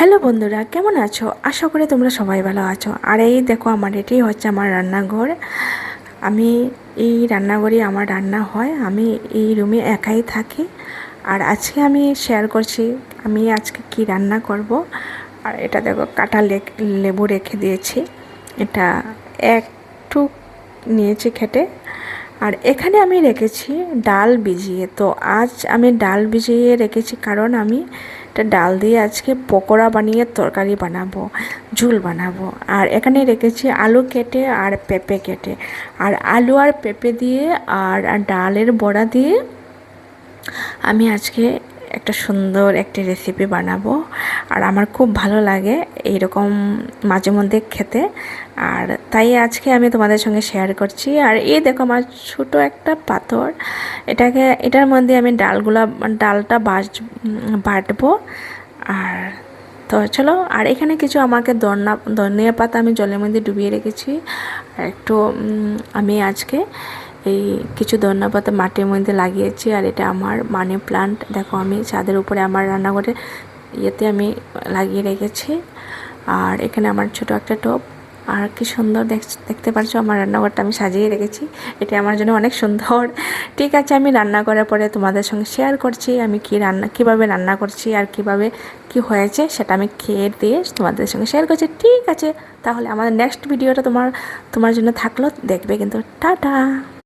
Hello বন্ধুরা, কেমন আছো? আশা করি তোমরা সবাই ভালো আছো। আর এই দেখো, আমার এটাই হচ্ছে আমার রান্নাঘর। আমি এই রান্নাঘরে আমার রান্না হয়। আমি এই রুমে একাই থাকি। আর আজকে আমি শেয়ার করছি আমি আজকে কি রান্না করব। আর এটা দেখো, কাঁটা লেবু রেখে দিয়েছি। এটা একটু নিয়েছি খেটে। আর এখানে আমি রেখেছি ডাল ভিজিয়ে। তো আজ আমি ডাল ভিজিয়ে রেখেছি, কারণ আমি এটা ডাল দিয়ে আজকে পকোড়া বানিয়ে তরকারি বানাবো, ঝোল বানাবো। আর এখানে রেখেছি আলু কেটে আর পেঁপে কেটে। আর আলু আর পেঁপে দিয়ে আর ডালের বড়া দিয়ে আমি আজকে একটা সুন্দর একটা রেসিপি বানাবো। আর আমার খুব ভালো লাগে এইরকম মাঝে মধ্যে খেতে। আর তাই আজকে আমি তোমাদের সঙ্গে শেয়ার করছি। আর এই দেখো, আমার ছোটো একটা পাথর, এটার মধ্যে আমি ডালটা বাটবো। আর তো চলো। আর এখানে কিছু আমাকে ধনিয়া পাতা আমি জলের মধ্যে ডুবিয়ে রেখেছি। আর একটু আমি আজকে এই কিছু ধনিয়া পাতা মাটির মধ্যে লাগিয়েছি। আর এটা আমার মানি প্লান্ট। দেখো, আমি ছাদের উপরে আমার রান্নাঘরে ইয়েতে আমি লাগিয়ে রেখেছি। আর এখানে আমার ছোট একটা টব। আর কি সুন্দর দেখতে পাচ্ছ, আমার রান্নাঘরটা আমি সাজিয়ে রেখেছি। এটা আমার জন্য অনেক সুন্দর। ঠিক আছে, আমি রান্না করার পরে তোমাদের সঙ্গে শেয়ার করছি আমি কীভাবে রান্না করছি আর কীভাবে কি হয়েছে, সেটা আমি খেয়ে দিয়ে তোমাদের সঙ্গে শেয়ার করছি। ঠিক আছে, তাহলে আমাদের নেক্সট ভিডিওটা তোমার জন্য থাকলো, দেখবে কিন্তু। টাটা।